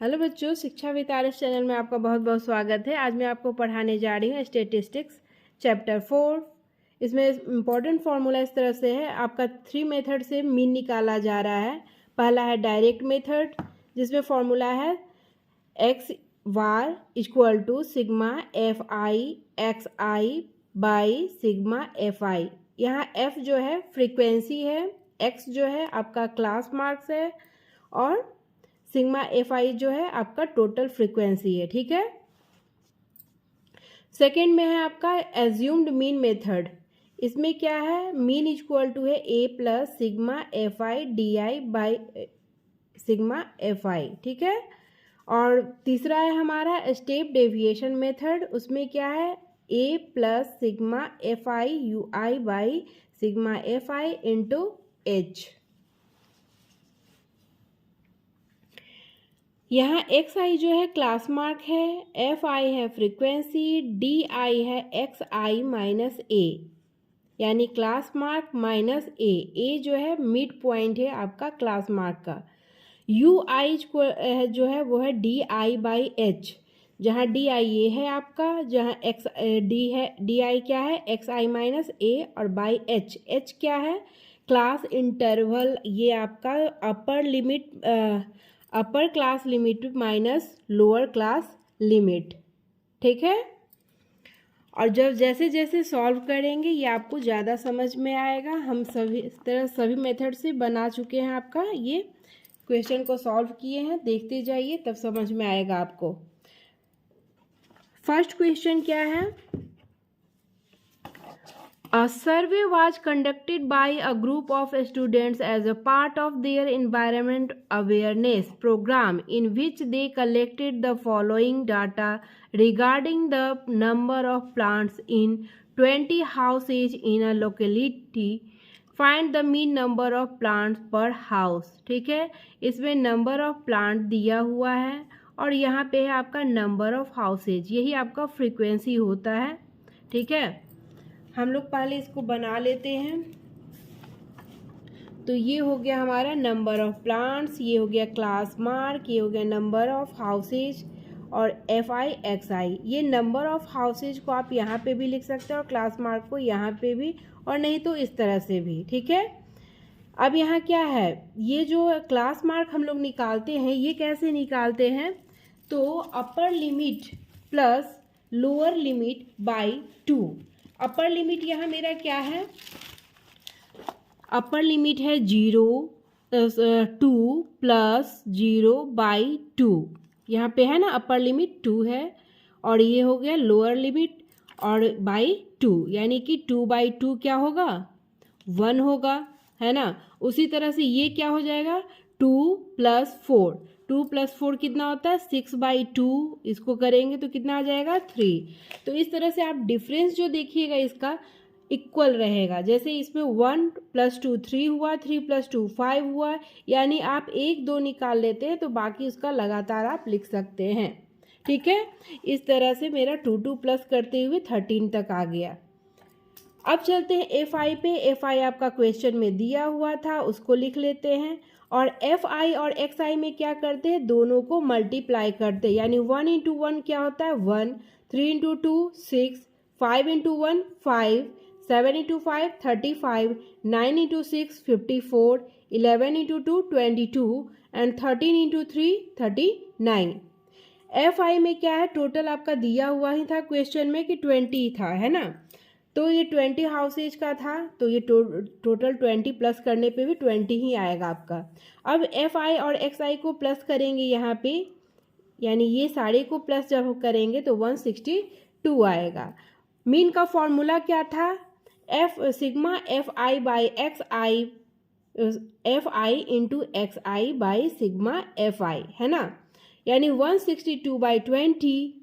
Hello बच्चों, शिक्षा with RS channel में आपका बहुत बहुत स्वागत है। आज मैं आपको पढ़ाने जा रही हूँ स्टैटिस्टिक्स चैप्टर 4। इसमें इम्पॉर्टेंट फार्मूला इस तरह से है, आपका 3 मेथड से मीन निकाला जा रहा है। पहला है डायरेक्ट मेथड, जिसमें फार्मूला है x bar equal to sigma F i x i by sigma F i. यहाँ एफ जो है फ्रीक्वेंसी है, एक्स जो है आपका क्लास मार्क्स है और सिग्मा एफ आई जो है आपका टोटल फ्रीक्वेंसी है। ठीक है। सेकेंड में है आपका एज्यूम्ड मीन मेथड। इसमें क्या है, मीन इक्वल टू है A plus sigma F I D I by sigma F I. ठीक है। और तीसरा है हमारा स्टेप डेविएशन मेथड। उसमें क्या है, A plus sigma F I U I by sigma F I into H. यहाँ एक्स आई जो है क्लास मार्क है, एफ आई है फ्रीक्वेंसी, डी आई है एक्स आई माइनस ए, यानी क्लास मार्क माइनस ए। ए जो है मिड पॉइंट है आपका क्लास मार्क का। यू आई जो है वो है डी आई बाई एच, जहाँ डी आई ये है आपका, जहाँ एक्स डी है, डी आई क्या है एक्स आई माइनस ए, और बाई एच, एच क्या है क्लास इंटरवल, ये आपका upper class limit minus lower class limit. ठीक है। और जब जैसे जैसे सॉल्व करेंगे ये आपको ज़्यादा समझ में आएगा। हम सभी इस तरह सभी मेथड से बना चुके हैं, आपका ये क्वेश्चन को सॉल्व किए हैं, देखते जाइए तब समझ में आएगा आपको। फर्स्ट क्वेश्चन क्या है, A survey was conducted by a group of students as a part of their environment awareness program, in which they collected the following data regarding the number of plants in 20 houses in a locality. Find the mean number of plants per house. ठीक है, इसमें number of plant दिया हुआ है और यहाँ पे है आपका नंबर ऑफ हाउसेज, यही आपका फ्रीक्वेंसी होता है। ठीक है, हम लोग पहले इसको बना लेते हैं। तो ये हो गया हमारा नंबर ऑफ प्लांट्स, ये हो गया क्लास मार्क, ये हो गया नंबर ऑफ हाउसेज और एफ आई एक्स आई। ये नंबर ऑफ हाउसेज को आप यहाँ पे भी लिख सकते हैं और क्लास मार्क को यहाँ पे भी, और नहीं तो इस तरह से भी। ठीक है। अब यहाँ क्या है, ये जो क्लास मार्क हम लोग निकालते हैं, ये कैसे निकालते हैं, तो upper limit plus lower limit by 2। Upper limit यहाँ मेरा क्या है, अपर लिमिट है 0 2 प्लस 0 बाई 2, यहाँ पे है ना अपर लिमिट 2 है, और ये हो गया लोअर लिमिट और बाई 2, यानी कि 2 बाई 2 क्या होगा 1 होगा, है ना। उसी तरह से ये क्या हो जाएगा 2 प्लस 4, 2 प्लस 4 कितना होता है 6 बाई 2, इसको करेंगे तो कितना आ जाएगा 3। तो इस तरह से आप डिफरेंस जो देखिएगा इसका इक्वल रहेगा। जैसे इसमें 1 प्लस 2 3 हुआ, 3 प्लस 2 5 हुआ, यानी आप 1 2 निकाल लेते हैं तो बाकी उसका लगातार आप लिख सकते हैं। ठीक है, इस तरह से मेरा 2 2 प्लस करते हुए 13 तक आ गया। अब चलते हैं एफ आई पे। एफ आई आपका क्वेश्चन में दिया हुआ था, उसको लिख लेते हैं। और एफ आई और एक्स आई में क्या करते हैं, दोनों को मल्टीप्लाई करते हैं, यानी 1 इंटू 1 क्या होता है 1, 3 into 2 6, 5 into 1 5, 7 into 5 35, 9 into 6 54, 11 into 2 22 and 13 into 3 39। F I में क्या है, टोटल आपका दिया हुआ ही था क्वेश्चन में कि 20 था, है ना। तो ये 20 हाउसेज का था, तो ये टोटल 20 प्लस करने पे भी 20 ही आएगा आपका। अब एफ आई और एक्स आई को प्लस करेंगे यहाँ पे, यानी ये सारे को प्लस जब करेंगे तो 162 आएगा। मीन का फॉर्मूला क्या था, F sigma F I by x I, F I into x i by sigma F I, है ना। यानी 162 बाई 20,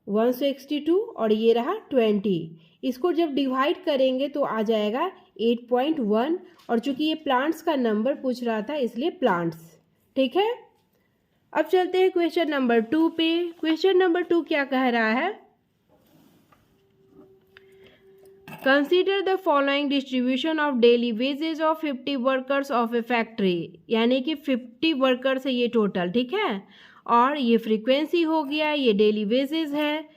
162 और ये रहा 20। इसको जब डिवाइड करेंगे तो आ जाएगा 8.1, और चूंकि ये प्लांट्स का नंबर पूछ रहा था इसलिए प्लांट्स। ठीक है। अब चलते हैं क्वेश्चन नंबर 2 पे। क्वेश्चन नंबर 2 क्या कह रहा है, consider the following distribution of daily wages of 50 workers of a factory, यानी कि 50 वर्कर्स है ये टोटल, ठीक है, और ये फ्रीक्वेंसी हो गया, ये डेली वेजेज है।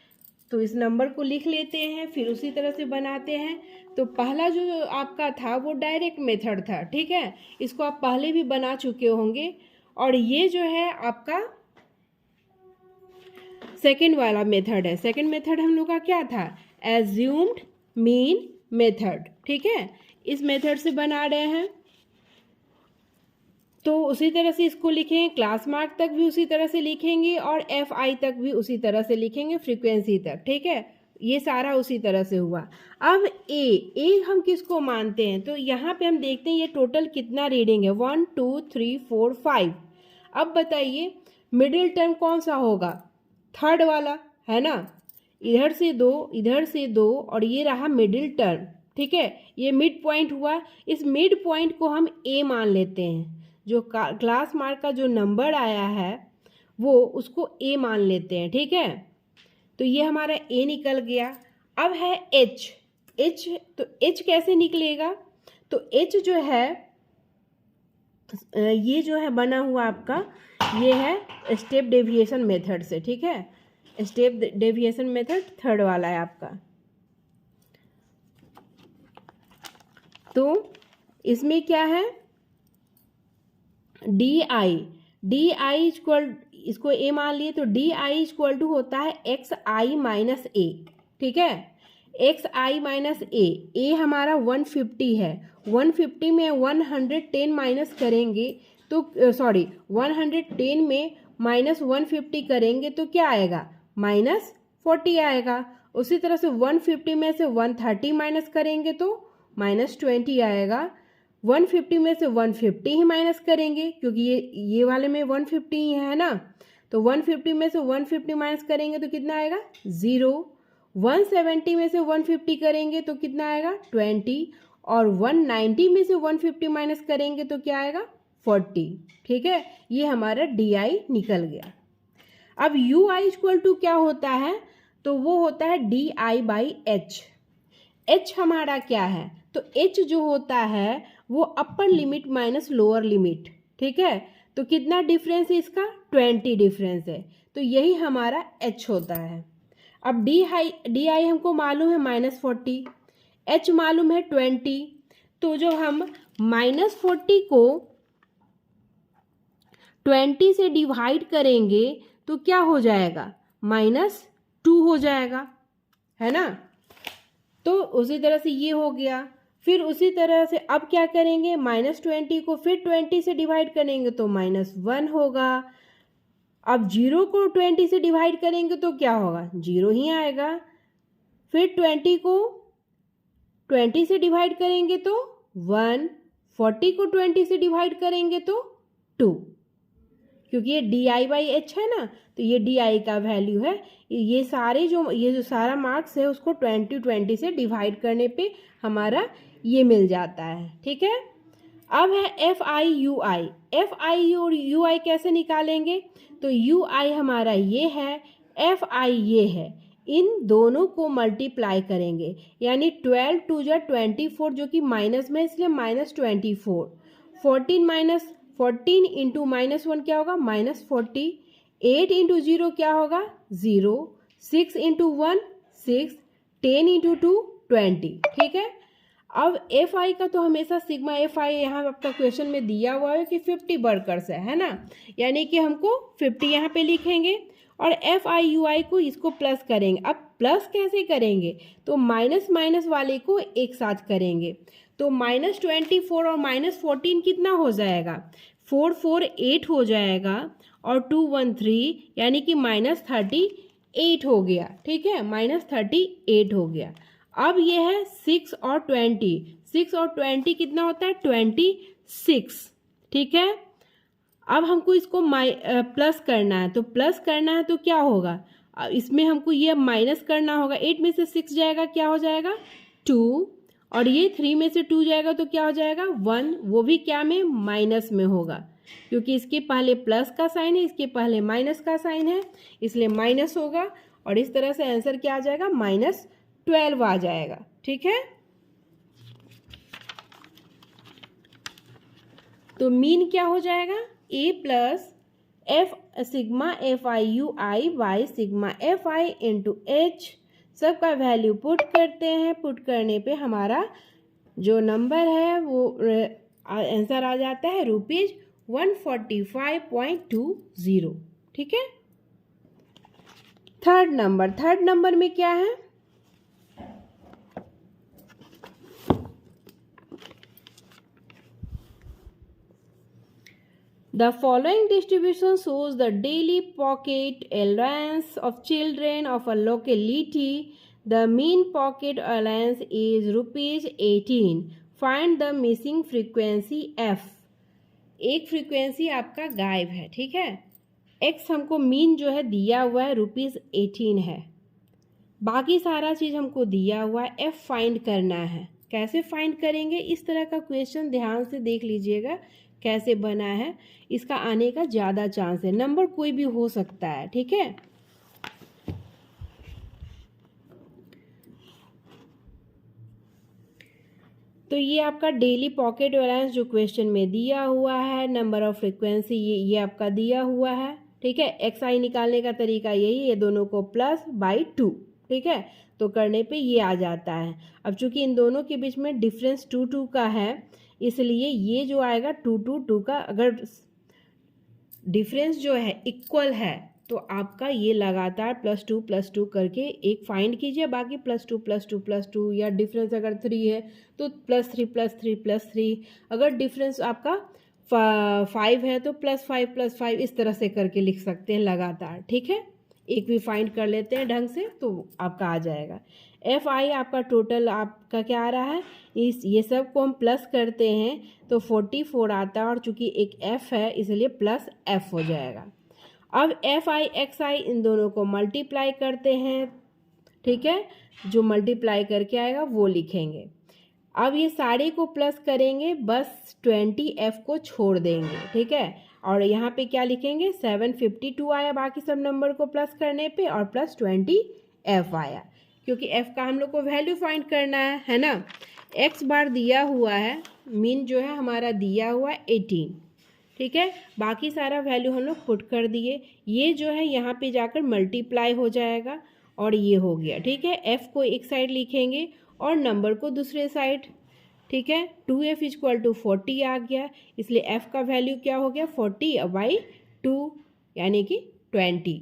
तो इस नंबर को लिख लेते हैं, फिर उसी तरह से बनाते हैं। तो पहला जो आपका था वो डायरेक्ट मेथड था, ठीक है, इसको आप पहले भी बना चुके होंगे। और ये जो है आपका सेकंड वाला मेथड है। सेकंड मेथड हम लोग का क्या था? एज्यूम्ड मीन मेथड, ठीक है, इस मेथड से बना रहे हैं। तो उसी तरह से इसको लिखेंगे, क्लास मार्क तक भी उसी तरह से लिखेंगे और FI तक भी उसी तरह से लिखेंगे, फ्रीक्वेंसी तक, ठीक है, ये सारा उसी तरह से हुआ। अब ए हम किसको मानते हैं? तो यहाँ पे हम देखते हैं ये टोटल कितना रीडिंग है, 1 2 3 4 5। अब बताइए मिडिल टर्म कौन सा होगा? थर्ड वाला, है ना, इधर से दो और ये रहा मिडिल टर्म, ठीक है, ये मिड पॉइंट हुआ। इस मिड पॉइंट को हम ए मान लेते हैं, जो क्लास मार्क का जो नंबर आया है वो उसको ए मान लेते हैं, ठीक है। तो ये हमारा ए निकल गया। अब है एच। तो एच कैसे निकलेगा? तो एच जो है ये जो है बना हुआ आपका, ये है स्टेप डेविएशन मेथड से, ठीक है, स्टेप डेविएशन मेथड थर्ड वाला है आपका। तो इसमें क्या है? डी आई इक्वल, इसको ए मान लिए तो डी आई इक्वल टू होता है एक्स आई माइनस ए, ठीक है, एक्स आई माइनस ए हमारा 150 है। 150 में 110 माइनस करेंगे तो 110 में माइनस 150 करेंगे तो क्या आएगा? -40 आएगा। उसी तरह से 150 में से 130 माइनस करेंगे तो -20 आएगा। 150 में से 150 ही माइनस करेंगे क्योंकि ये वाले में 150 ही है ना, तो 150 में से 150 माइनस करेंगे तो कितना आएगा? 0। 170 में से 150 करेंगे तो कितना आएगा? 20। और 190 में से 150 माइनस करेंगे तो क्या आएगा? 40, ठीक है, ये हमारा DI निकल गया। अब UI इक्वल टू क्या होता है? तो वो होता है DI/H। H हमारा क्या है? तो H जो होता है वो upper limit minus lower limit, ठीक है, तो कितना डिफरेंस है इसका? 20 डिफरेंस है, तो यही हमारा H होता है। अब DI हमको मालूम है -40, H मालूम है 20, तो जो हम -40 को 20 से डिवाइड करेंगे तो क्या हो जाएगा? -2 हो जाएगा, है ना। तो उसी तरह से ये हो गया। फिर उसी तरह से अब क्या करेंगे? -20 को फिर 20 से डिवाइड करेंगे तो -1 होगा। अब 0 को 20 से डिवाइड करेंगे तो क्या होगा? 0 ही आएगा। फिर 20 को 20 से डिवाइड करेंगे तो 1, 40 को 20 से डिवाइड करेंगे तो 2, क्योंकि ये DI/H है ना, तो ये DI का वैल्यू है। ये जो सारा मार्क्स है उसको 20 से डिवाइड करने पे हमारा ये मिल जाता है, ठीक है। अब है FI/UI। FI और UI कैसे निकालेंगे? तो UI हमारा ये है, FI ये है, इन दोनों को मल्टीप्लाई करेंगे, यानी 12 2 जा 24 जो कि माइनस में, इसलिए -24। 14 इंटू -1 क्या होगा? -40। 8 इंटू 0 क्या होगा? 0। 6 इंटू 1 6। 10 इंटू 2 20, ठीक है। अब FI का तो हमेशा सिग्मा FI यहाँ आपका क्वेश्चन में दिया हुआ है कि 50 वर्कर्स है ना, यानी कि हमको 50 यहाँ पे लिखेंगे और FI/UI को इसको प्लस करेंगे। अब प्लस कैसे करेंगे? तो माइनस वाले को एक साथ करेंगे, तो -24 और -14 कितना हो जाएगा? 4 4 8 हो जाएगा और 2 1 3, यानी कि -38 हो गया, ठीक है, -38 हो गया। अब ये है 6 और 20, 6 और 20 कितना होता है? 26, ठीक है। अब हमको इसको प्लस करना है, तो प्लस करना है तो क्या होगा? इसमें हमको ये माइनस करना होगा। 8 में से 6 जाएगा, क्या हो जाएगा? 2, और ये 3 में से 2 जाएगा तो क्या हो जाएगा? 1, वो भी क्या में? माइनस में होगा, क्योंकि इसके पहले प्लस का साइन है, इसके पहले माइनस का साइन है, इसलिए माइनस होगा। और इस तरह से आंसर क्या आ जाएगा? -12 आ जाएगा, ठीक है। तो मीन क्या हो जाएगा, A plus F sigma F I U I by sigma F I into H, सबका वैल्यू पुट करते हैं। पुट करने पे हमारा जो नंबर है वो आंसर आ जाता है ₹145.20। ठीक है। थर्ड नंबर में क्या है, The following distribution shows the daily pocket allowance of children of a locality. The mean pocket allowance is ₹18. Find the missing frequency f. एक फ्रीक्वेंसी आपका गायब है, ठीक है। x हमको मीन जो है दिया हुआ है ₹18 है, बाकी सारा चीज़ हमको दिया हुआ है, f फाइंड करना है। कैसे फाइंड करेंगे, इस तरह का क्वेश्चन ध्यान से देख लीजिएगा कैसे बना है, इसका आने का ज़्यादा चांस है। नंबर कोई भी हो सकता है, ठीक है। तो ये आपका डेली पॉकेट बैलेंस जो क्वेश्चन में दिया हुआ है, नंबर ऑफ फ्रीक्वेंसी ये आपका दिया हुआ है, ठीक है। एक्स आई निकालने का तरीका यही, ये दोनों को +/2, ठीक है। तो करने पे ये आ जाता है। अब चूंकि इन दोनों के बीच में डिफरेंस 2 का है, इसलिए ये जो आएगा 2 का, अगर डिफरेंस जो है इक्वल है तो आपका ये लगातार +2 करके एक फाइंड कीजिए, बाकी +2 या डिफरेंस अगर 3 है तो +3 अगर डिफरेंस आपका 5 है तो +5 इस तरह से करके लिख सकते हैं लगातार, ठीक है। एक भी फाइंड कर लेते हैं ढंग से तो आपका आ जाएगा। एफ आई आपका टोटल आपका क्या आ रहा है, ये सब को हम प्लस करते हैं तो 44 आता है, और चूंकि एक एफ है इसलिए +f हो जाएगा। अब एफ आई एक्स आई इन दोनों को मल्टीप्लाई करते हैं, ठीक है। जो मल्टीप्लाई करके आएगा वो लिखेंगे। अब ये सारे को प्लस करेंगे, बस 20f को छोड़ देंगे, ठीक है। और यहाँ पे क्या लिखेंगे, 752 आया बाकी सब नंबर को प्लस करने पे, और +20f आया, क्योंकि f का हम लोग को वैल्यू फाइंड करना है ना। x बार दिया हुआ है, मीन जो है हमारा दिया हुआ है 18, ठीक है। बाकी सारा वैल्यू हम लोग पुट कर दिए, ये जो है यहाँ पे जाकर मल्टीप्लाई हो जाएगा और ये हो गया, ठीक है। f को एक साइड लिखेंगे और नंबर को दूसरे साइड, ठीक है। 2f = 40 आ गया, इसलिए f का वैल्यू क्या हो गया, 40/2 यानी कि 20।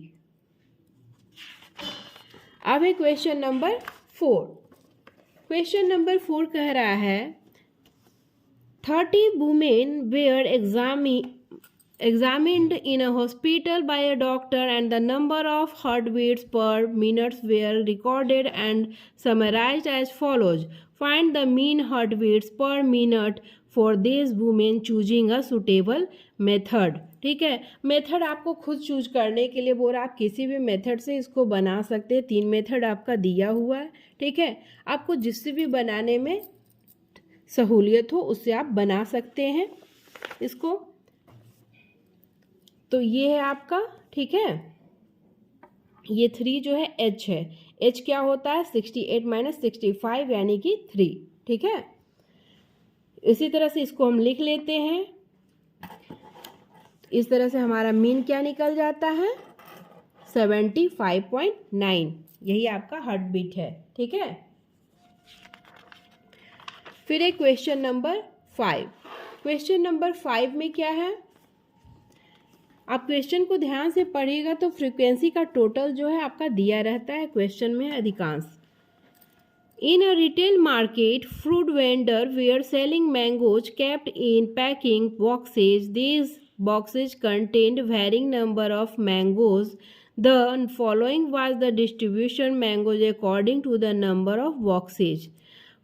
अब है क्वेश्चन नंबर 4। क्वेश्चन नंबर 4 कह रहा है 30 women were examined in a hospital by a doctor, and the number of heartbeats per minute were recorded and summarized as follows. Find the mean heartbeats per minute for these women, choosing a suitable method. ठीक है, method आपको खुद choose करने के लिए बोल रहा, आप किसी भी मेथड से इसको बना सकते हैं। 3 मेथड आपका दिया हुआ है, ठीक है। आपको जिससे भी बनाने में सहूलियत हो उससे आप बना सकते हैं इसको। तो ये है आपका, ठीक है। ये 3 जो है h है, h क्या होता है, 68 - 65 यानी कि 3, ठीक है। इसी तरह से इसको हम लिख लेते हैं। इस तरह से हमारा मीन क्या निकल जाता है, 75.9, यही आपका हार्ट बीट है, ठीक है। फिर एक क्वेश्चन नंबर 5। क्वेश्चन नंबर 5 में क्या है, आप क्वेश्चन को ध्यान से पढ़िएगा तो फ्रीक्वेंसी का टोटल जो है आपका दिया रहता है क्वेश्चन में अधिकांश। In a retail market, fruit vendor were selling mangoes kept in packing boxes. These boxes contained varying number of mangoes. The following was the distribution mangoes according to the number of boxes.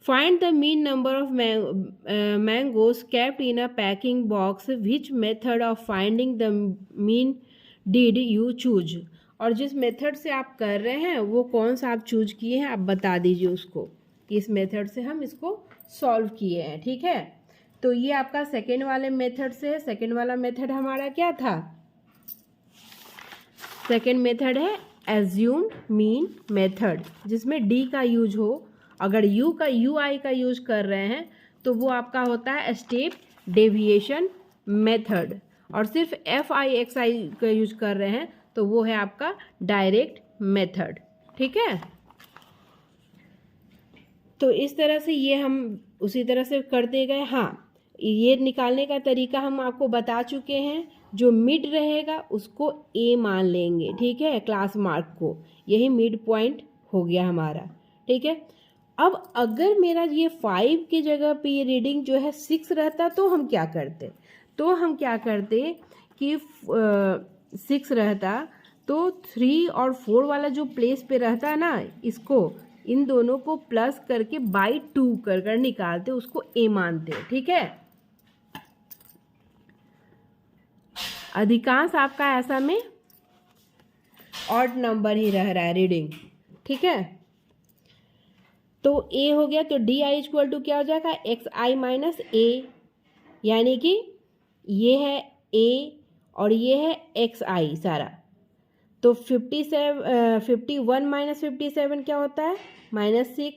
Find the mean number of mangoes kept in a packing box. Which method of finding the mean did you choose? और जिस method से आप कर रहे हैं वो कौन सा आप चूज किए हैं, आप बता दीजिए उसको। इस मेथड से हम इसको सॉल्व किए हैं, ठीक है। तो ये आपका सेकेंड वाले मेथड से है। सेकेंड वाला मेथड हमारा क्या था, सेकेंड मेथड है एज्यूम्ड मीन मेथड, जिसमें डी का यूज हो। अगर यूआई का यूज कर रहे हैं तो वो आपका होता है स्टेप डेविएशन मेथड और सिर्फ FI/XI का यूज कर रहे हैं तो वो है आपका डायरेक्ट मेथड। ठीक है, तो इस तरह से ये हम उसी तरह से करते गए। हाँ, ये निकालने का तरीका हम आपको बता चुके हैं। जो मिड रहेगा उसको A मान लेंगे, ठीक है, क्लास मार्क को। यही मिड पॉइंट हो गया हमारा। ठीक है, अब अगर मेरा ये 5 की जगह पे ये रीडिंग जो है 6 रहता तो हम क्या करते? कि 6 रहता तो 3 और 4 वाला जो प्लेस पे रहता है ना, इसको इन दोनों को प्लस करके बाई 2 कर निकालते, उसको A मानते। ठीक है, अधिकांश आपका ऐसा में ऑड नंबर ही रह रहा है रीडिंग। ठीक है, तो A हो गया, तो DI इक्वल टू क्या हो जाएगा? XI माइनस A, यानी कि ये है A और ये है XI सारा। तो 51 माइनस 57 क्या होता है? -6।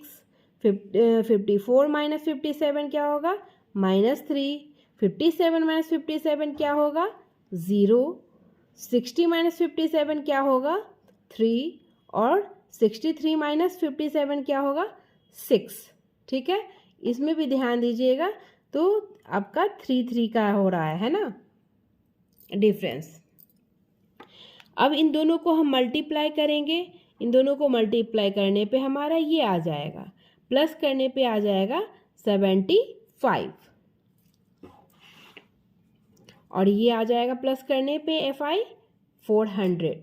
54 माइनस 57 क्या होगा? -3। 57 माइनस 57 क्या होगा? 0। 60 माइनस 57 क्या होगा? 3। और 63 माइनस 57 क्या होगा? 6। ठीक है, इसमें भी ध्यान दीजिएगा। तो आपका 3 का हो रहा है ना डिफरेंस। अब इन दोनों को हम मल्टीप्लाई करेंगे। इन दोनों को मल्टीप्लाई करने पे हमारा ये आ जाएगा, प्लस करने पे आ जाएगा 75 और ये आ जाएगा प्लस करने पे FI 400।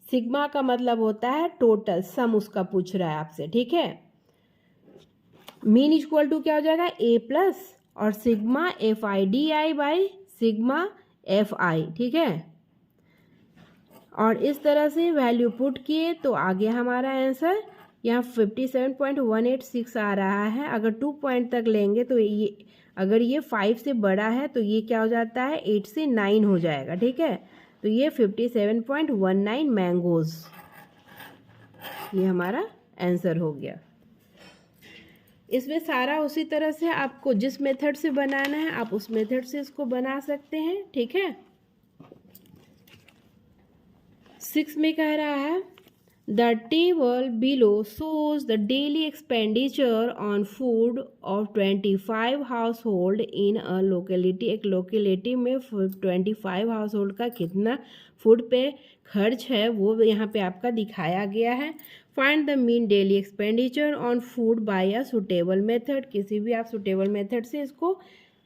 सिग्मा का मतलब होता है टोटल सम, उसका पूछ रहा है आपसे। ठीक है, मीन इक्वल टू क्या हो जाएगा? A प्लस और sigma FI DI by sigma FI। ठीक है, और इस तरह से वैल्यू पुट किए तो आ गया हमारा आंसर। यहाँ 57.186 आ रहा है। अगर 2 पॉइंट तक लेंगे तो ये, अगर ये 5 से बड़ा है तो ये क्या हो जाता है? 8 से 9 हो जाएगा। ठीक है, तो ये 57.19 मैंगोज, ये हमारा आंसर हो गया। इसमें सारा उसी तरह से आपको जिस मेथड से बनाना है आप उस मेथड से इसको बना सकते हैं। ठीक है, 6 में कह रहा है the table below shows the daily expenditure on food of 25 house hold in a locality. एक लोकेलिटी में 25 हाउस होल्ड का कितना फूड पे खर्च है वो यहाँ पे आपका दिखाया गया है। Find the mean daily expenditure on food by a suitable method. किसी भी आप सुटेबल मेथड से इसको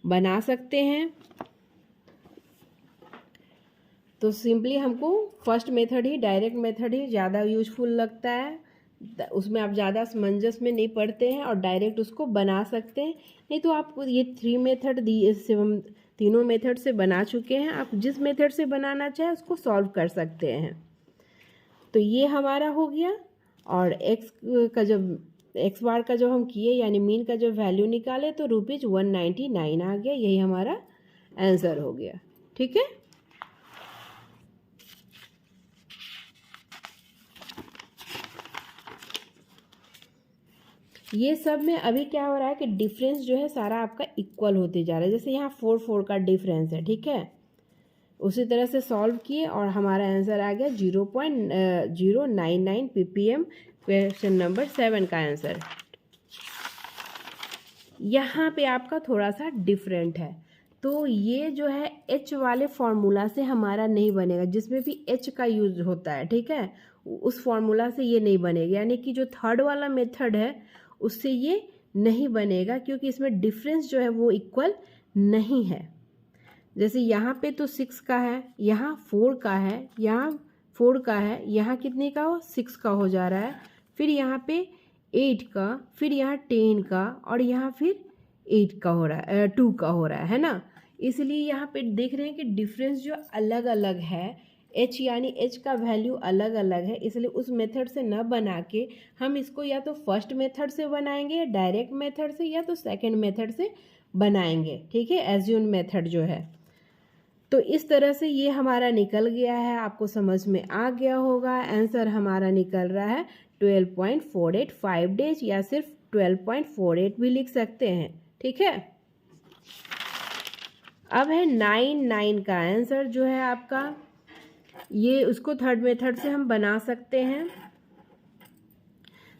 बना सकते हैं। तो सिंपली हमको फर्स्ट मेथड ही, डायरेक्ट मेथड ही ज़्यादा यूजफुल लगता है, उसमें आप ज़्यादा असमंजस में नहीं पड़ते हैं और डायरेक्ट उसको बना सकते हैं। नहीं तो आप ये 3 मेथड दिए से हम तीनों मेथड से बना चुके हैं, आप जिस मेथड से बनाना चाहें उसको सॉल्व कर सकते हैं। तो ये हमारा हो गया। और एक्स का जब एक्स बार का जो हम किए यानी मीन का जो वैल्यू निकाले तो ₹199 आ गया, यही हमारा आंसर हो गया। ठीक है, ये सब में अभी क्या हो रहा है कि डिफरेंस जो है सारा आपका इक्वल होते जा रहा है। जैसे यहाँ 4 का डिफरेंस है। ठीक है, उसी तरह से सॉल्व किए और हमारा आंसर आ गया 0.099 ppm। क्वेश्चन नंबर 7 का आंसर। यहाँ पे आपका थोड़ा सा डिफरेंट है, तो ये जो है H वाले फॉर्मूला से हमारा नहीं बनेगा, जिसमें भी H का यूज होता है। ठीक है, उस फॉर्मूला से ये नहीं बनेगा, यानी कि जो थर्ड वाला मेथड है उससे ये नहीं बनेगा, क्योंकि इसमें डिफरेंस जो है वो इक्वल नहीं है। जैसे यहाँ पे तो 6 का है, यहाँ 4 का है, यहाँ 4 का है, यहाँ कितने का हो? 6 का हो जा रहा है, फिर यहाँ पे 8 का, फिर यहाँ 10 का और यहाँ फिर 8 का हो रहा है, 2 का हो रहा है ना। इसलिए यहाँ पे देख रहे हैं कि डिफरेंस जो अलग अलग है, H यानी H का वैल्यू अलग अलग है, इसलिए उस मेथड से न बना के हम इसको या तो फर्स्ट मेथड से बनाएंगे डायरेक्ट मेथड से, या तो सेकंड मेथड से बनाएंगे। ठीक है, एज्यूम मेथड जो है। तो इस तरह से ये हमारा निकल गया है, आपको समझ में आ गया होगा। आंसर हमारा निकल रहा है 12.485 डेज, या सिर्फ 12.48 भी लिख सकते हैं। ठीक है, अब है 9 का आंसर जो है आपका, ये उसको थर्ड मेथड से हम बना सकते हैं।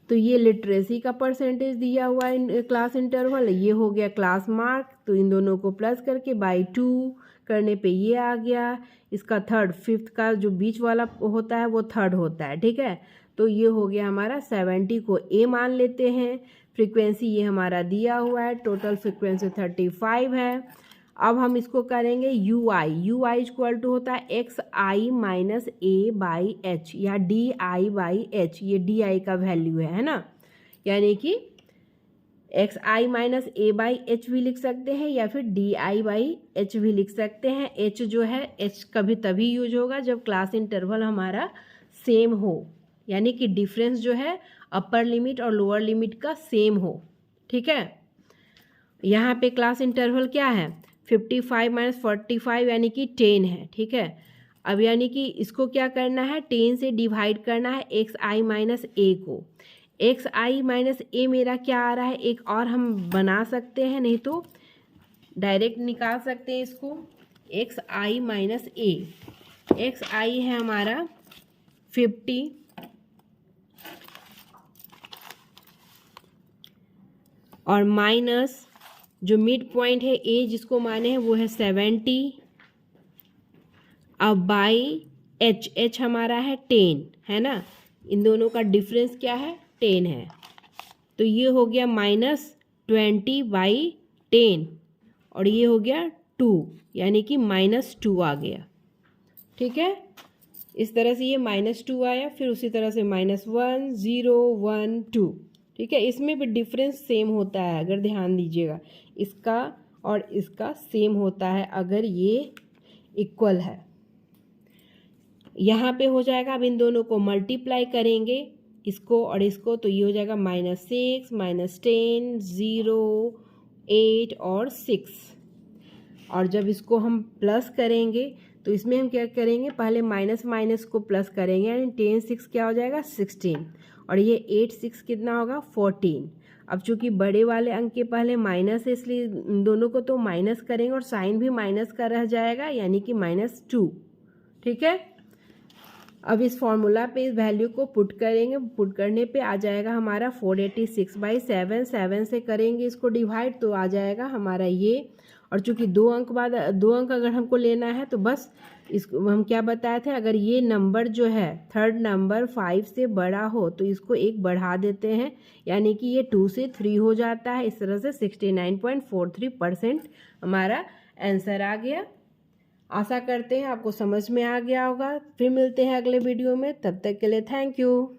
तो ये लिटरेसी का परसेंटेज दिया हुआ है क्लास इंटरवल, ये हो गया क्लास मार्क, तो इन दोनों को प्लस करके बाई 2 करने पे ये आ गया। इसका थर्ड, फिफ्थ का जो बीच वाला होता है वो थर्ड होता है, ठीक है। तो ये हो गया हमारा 70 को ए मान लेते हैं। फ्रीक्वेंसी ये हमारा दिया हुआ है, टोटल फ्रीक्वेंसी 35 है। अब हम इसको करेंगे यू आई इक्वल टू होता है x I minus A by H या डी आई बाई एच, ये डी आई का वैल्यू है ना। यानी कि x I minus A by H भी लिख सकते हैं या फिर डी आई बाई एच भी लिख सकते हैं। एच जो है, एच कभी तभी यूज होगा जब क्लास इंटरवल हमारा सेम हो, यानी कि डिफरेंस जो है अपर लिमिट और लोअर लिमिट का सेम हो, ठीक है। यहाँ पे क्लास इंटरवल क्या है, 55 माइनस 45 यानी कि 10 है, ठीक है। अब यानी कि इसको क्या करना है, 10 से डिवाइड करना है एक्स आई माइनस ए को। एक्स आई माइनस ए मेरा क्या आ रहा है, एक और हम बना सकते हैं, नहीं तो डायरेक्ट निकाल सकते हैं इसको। एक्स आई माइनस ए, एक्स आई है हमारा 50 और माइनस जो मिड पॉइंट है ए जिसको माने हैं वो है 70। अब बाई एच, एच हमारा है 10 है ना, इन दोनों का डिफरेंस क्या है 10 है। तो ये हो गया -20/10 और ये हो गया 2 यानी कि -2 आ गया, ठीक है। इस तरह से ये -2 आया, फिर उसी तरह से -1 0 1 2, ठीक है। इसमें भी डिफरेंस सेम होता है, अगर ध्यान दीजिएगा, इसका और इसका सेम होता है अगर ये इक्वल है। यहाँ पे हो जाएगा, अब इन दोनों को मल्टीप्लाई करेंगे इसको और इसको, तो ये हो जाएगा -6 -10 0 8 और 6। और जब इसको हम प्लस करेंगे तो इसमें हम क्या करेंगे, पहले माइनस माइनस को प्लस करेंगे, यानी 10 6 क्या हो जाएगा 16 और ये 8 6 कितना होगा 14। अब चूंकि बड़े वाले अंक के पहले माइनस है इसलिए इन दोनों को तो माइनस करेंगे और साइन भी माइनस का रह जाएगा, यानी कि -2, ठीक है। अब इस फॉर्मूला पे इस वैल्यू को पुट करेंगे, पुट करने पे आ जाएगा हमारा 486/7, 7 से करेंगे इसको डिवाइड तो आ जाएगा हमारा ये। और चूंकि दो अंक अगर हमको लेना है तो बस इसको हम क्या बताए थे, अगर ये नंबर जो है थर्ड नंबर 5 से बड़ा हो तो इसको एक बढ़ा देते हैं, यानी कि ये 2 से 3 हो जाता है। इस तरह से 69.43% हमारा आंसर आ गया। आशा करते हैं आपको समझ में आ गया होगा। फिर मिलते हैं अगले वीडियो में, तब तक के लिए थैंक यू।